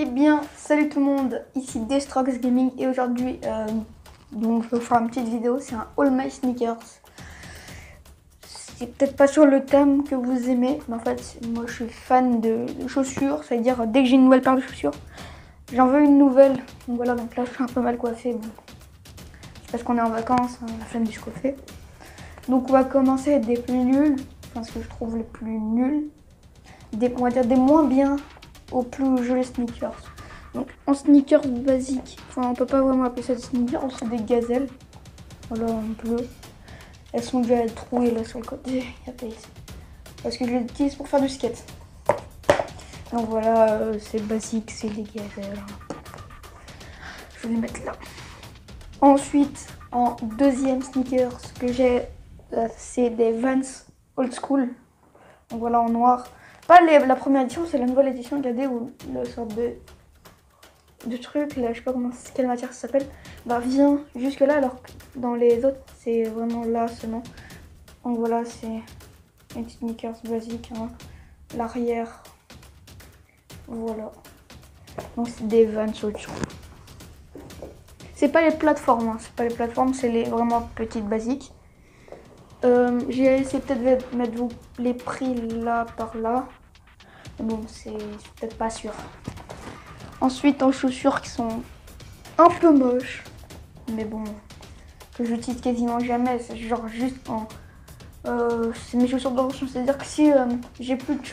Eh bien, salut tout le monde, ici Destrox Gaming et aujourd'hui, donc je vais vous faire une petite vidéo, c'est un All My Sneakers. C'est peut-être pas sur le thème que vous aimez, mais en fait, moi je suis fan de chaussures, c'est-à-dire dès que j'ai une nouvelle paire de chaussures, j'en veux une nouvelle. Donc voilà, donc là je suis un peu mal coiffée, bon. C'est parce qu'on est en vacances, hein, la flemme du se coiffer. Donc on va commencer des plus nuls, enfin ce que je trouve les plus nuls, on va dire des moins bien aux plus jolis sneakers. Donc en sneakers basique, enfin on peut pas vraiment appeler ça des sneakers, c'est des gazelles. Voilà, en bleu. Elles sont déjà trouées là sur le côté, y a pas ici. Parce que je les utilise pour faire du skate. Donc voilà, c'est basique, c'est des gazelles. Je vais les mettre là. Ensuite, en deuxième sneakers que j'ai, c'est des Vans Old School. Donc voilà, en noir. Pas la première édition, c'est la nouvelle édition, regardez, où la sorte de truc, là, je sais pas quelle matière ça s'appelle, bah vient jusque là, alors que dans les autres, c'est vraiment là seulement. Donc voilà, c'est une petite sneakers basique, hein. L'arrière, voilà. Donc c'est des Vans Old School. C'est pas les plateformes, hein. C'est pas les plateformes, c'est les vraiment petites basiques. J'ai essayé peut-être de mettre les prix là par là. Bon, c'est peut-être pas sûr. Ensuite, en chaussures qui sont un peu moches, mais bon, que j'utilise quasiment jamais. C'est genre juste en. C'est mes chaussures de roche, c'est-à-dire que si j'ai plus de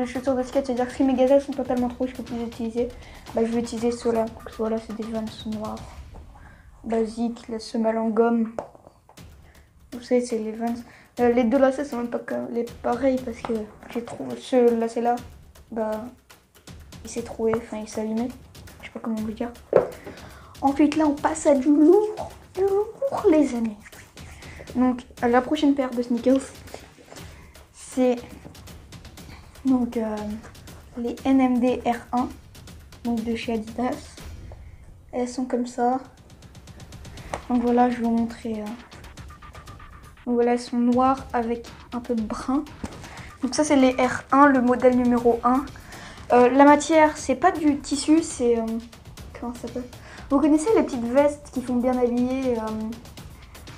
chaussures de skate, c'est-à-dire que si mes gazelles sont totalement trop, je peux plus les utiliser, bah je vais utiliser ceux-là. Donc voilà, c'est des Vans noirs, basiques, la semelle en gomme. Vous savez, c'est les Vans. Les deux lacets sont même pas les pareils parce que j'ai trouvé ce lacet-là, bah il s'est troué, enfin il s'est allumé. Je sais pas comment vous dire. Ensuite là on passe à du lourd les amis. Donc la prochaine paire de sneakers, c'est donc les NMD R1, donc de chez Adidas. Elles sont comme ça. Donc voilà, je vais vous montrer. Donc voilà, elles sont noires avec un peu de brun. Donc ça c'est les R1, le modèle numéro 1. La matière, c'est pas du tissu, c'est comment ça s'appelle? Vous connaissez les petites vestes qui font bien habiller,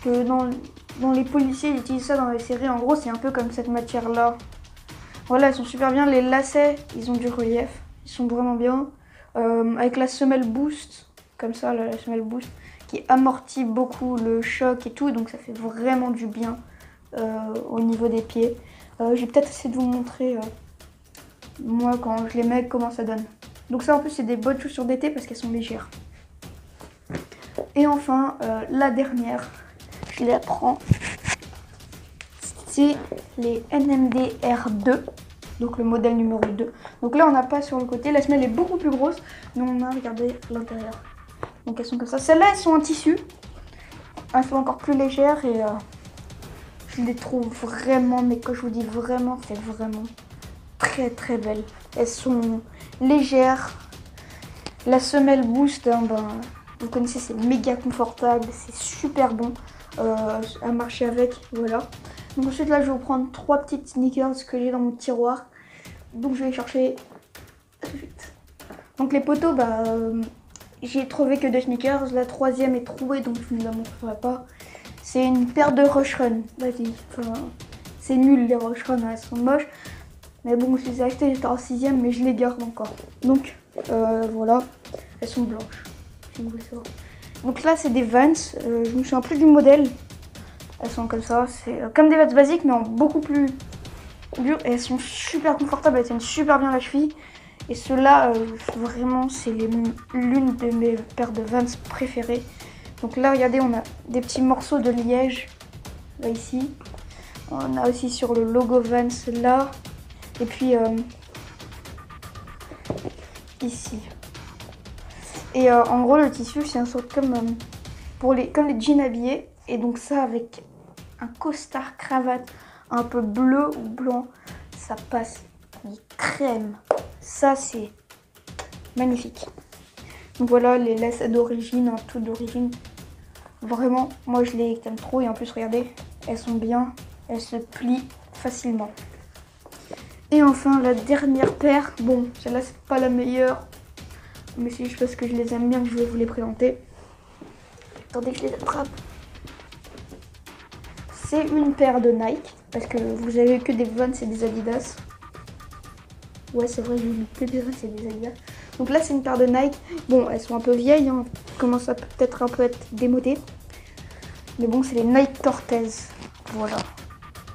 que dans les policiers ils utilisent ça dans les séries. En gros, c'est un peu comme cette matière-là. Voilà, elles sont super bien. Les lacets, ils ont du relief. Ils sont vraiment bien. Avec la semelle boost, comme ça, la semelle boost, qui amortit beaucoup le choc et tout. Donc ça fait vraiment du bien au niveau des pieds. Je vais peut-être essayer de vous montrer, moi, quand je les mets, comment ça donne. Donc ça, en plus, c'est des bonnes chaussures d'été parce qu'elles sont légères. Et enfin, la dernière, je la prends. C'est les NMD R2, donc le modèle numéro 2. Donc là, on n'a pas sur le côté. La semelle est beaucoup plus grosse, mais on a, regardez, l'intérieur. Donc elles sont comme ça. Celles-là, elles sont en tissu. Elles sont encore plus légères et je les trouve vraiment, mais quand je vous dis vraiment, c'est vraiment très très belles. Elles sont légères. La semelle boost, hein, ben, vous connaissez, c'est méga confortable, c'est super bon à marcher avec, voilà. Donc ensuite là, je vais vous prendre 3 petites sneakers que j'ai dans mon tiroir. Donc je vais les chercher tout de suite. Donc les poteaux, bah, j'ai trouvé que 2 sneakers. La troisième est trouée, donc je ne la montrerai pas. C'est une paire de Rush Run. Vas-y, enfin, c'est nul les Rush Run, hein, elles sont moches. Mais bon, je les ai achetées, j'étais en 6ème, mais je les garde encore. Donc voilà, elles sont blanches. Donc là, c'est des Vans. Je me souviens plus du modèle. Elles sont comme ça. C'est comme des Vans basiques, mais en beaucoup plus dur. Et elles sont super confortables. Elles tiennent super bien la cheville. Et ceux-là, vraiment, c'est l'une de mes paires de Vans préférées. Donc là, regardez, on a des petits morceaux de liège. Là, ici. On a aussi sur le logo Vans, là. Et puis, ici. Et en gros, le tissu, c'est un sort comme, comme les jeans habillés. Et donc ça, avec un costard cravate un peu bleu ou blanc, ça passe crème. Ça, c'est magnifique. Donc voilà, les lacets d'origine, tout d'origine. Vraiment, moi, je les aime trop. Et en plus, regardez, elles sont bien. Elles se plient facilement. Et enfin, la dernière paire. Bon, celle-là, c'est pas la meilleure. Mais c'est juste parce que je les aime bien que je vais vous les présenter. Attendez que je les attrape. C'est une paire de Nike, parce que vous avez que des Vans et des Adidas. Ouais, c'est vrai, j'ai mis que des Vans et des Adidas. Donc là, c'est une paire de Nike. Bon, elles sont un peu vieilles, hein. Commence à peut-être un peu être démodées. Mais bon, c'est les Nike Cortez. Voilà.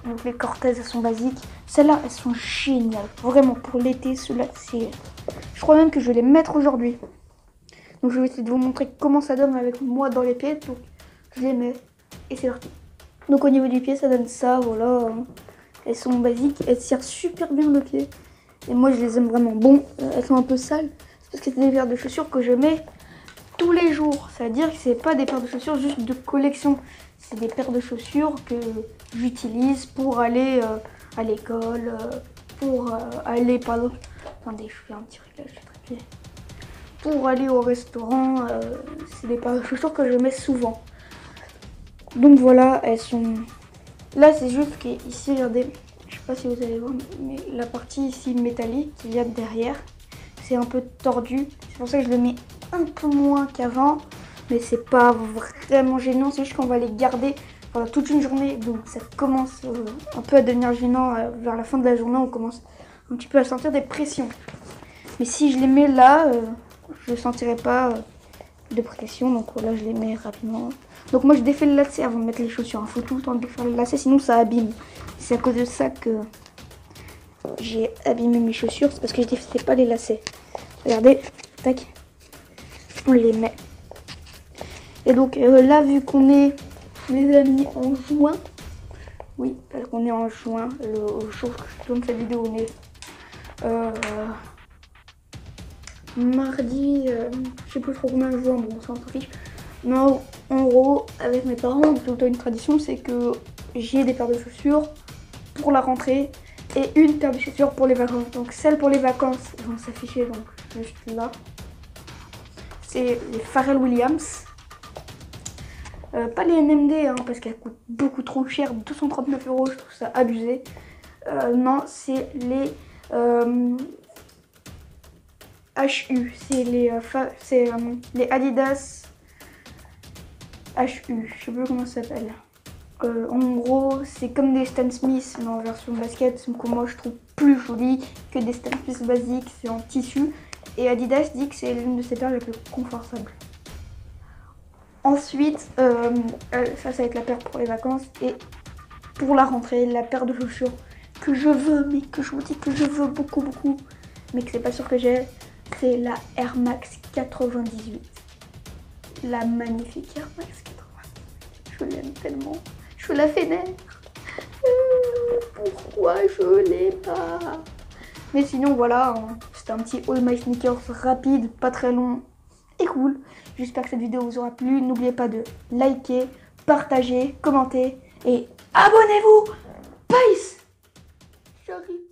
Donc les Cortez, elles sont basiques. Celles-là, elles sont géniales. Vraiment, pour l'été, ceux-là, c'est... Je crois même que je vais les mettre aujourd'hui. Donc je vais essayer de vous montrer comment ça donne avec moi dans les pieds. Donc je les mets et c'est parti. Donc au niveau du pied, ça donne ça, voilà. Elles sont basiques, elles tirent super bien le pied. Et moi, je les aime vraiment. Bon, elles sont un peu sales. C'est parce que c'est des paires de chaussures que je mets tous les jours. C'est-à-dire que c'est pas des paires de chaussures juste de collection. C'est des paires de chaussures que j'utilise pour aller à l'école, pour aller, pardon. Attendez, je fais un petit réglage de trépied. Pour aller au restaurant, c'est des paires de chaussures que je mets souvent. Donc voilà, elles sont... Là, c'est juste qu'ici, regardez, je sais pas si vous allez voir, mais la partie ici métallique qu'il y a derrière, c'est un peu tordu. C'est pour ça que je le mets un peu moins qu'avant, mais c'est pas vraiment gênant. C'est juste qu'on va les garder pendant toute une journée, donc ça commence un peu à devenir gênant. Vers la fin de la journée, on commence un petit peu à sentir des pressions. Mais si je les mets là, je ne sentirai pas de pression, donc voilà, je les mets rapidement. Donc moi je défais le lacet avant de mettre les chaussures. Il faut tout le temps défaire le lacet, sinon ça abîme. C'est à cause de ça que j'ai abîmé mes chaussures, c'est parce que je défaisais pas les lacets. Regardez, tac, on les met. Et donc là, vu qu'on est, les amis, en juin, oui, parce qu'on est en juin, le jour que je tourne cette vidéo, on est mardi, je sais plus trop combien de juin, bon, ça s'en fiche. Mais en gros, avec mes parents, tout le temps une tradition, c'est que j'ai des paires de chaussures pour la rentrée et une paire de chaussures pour les vacances. Donc celles pour les vacances vont s'afficher donc juste là. C'est les Pharrell Williams. Pas les NMD, hein, parce qu'elles coûtent beaucoup trop cher, 239 €, je trouve ça abusé. Non, c'est les HU, c'est les Adidas HU, je sais plus comment ça s'appelle. En gros, c'est comme des Stan Smith mais en version basket, que moi je trouve plus joli que des Stan Smith basiques, c'est en tissu. Et Adidas dit que c'est l'une de ses paires les plus confortables. Ensuite, ça va être la paire pour les vacances et pour la rentrée, la paire de chaussures que je veux, mais que je vous dis que je veux beaucoup, mais que c'est pas sûr que j'ai, c'est la Air Max 98. La magnifique Air Max 98. Je l'aime tellement. Je la vénère. Pourquoi je l'ai pas? Mais sinon, voilà, c'était un petit All My Sneakers rapide, pas très long et cool. J'espère que cette vidéo vous aura plu. N'oubliez pas de liker, partager, commenter et abonnez-vous. Peace. J'arrive.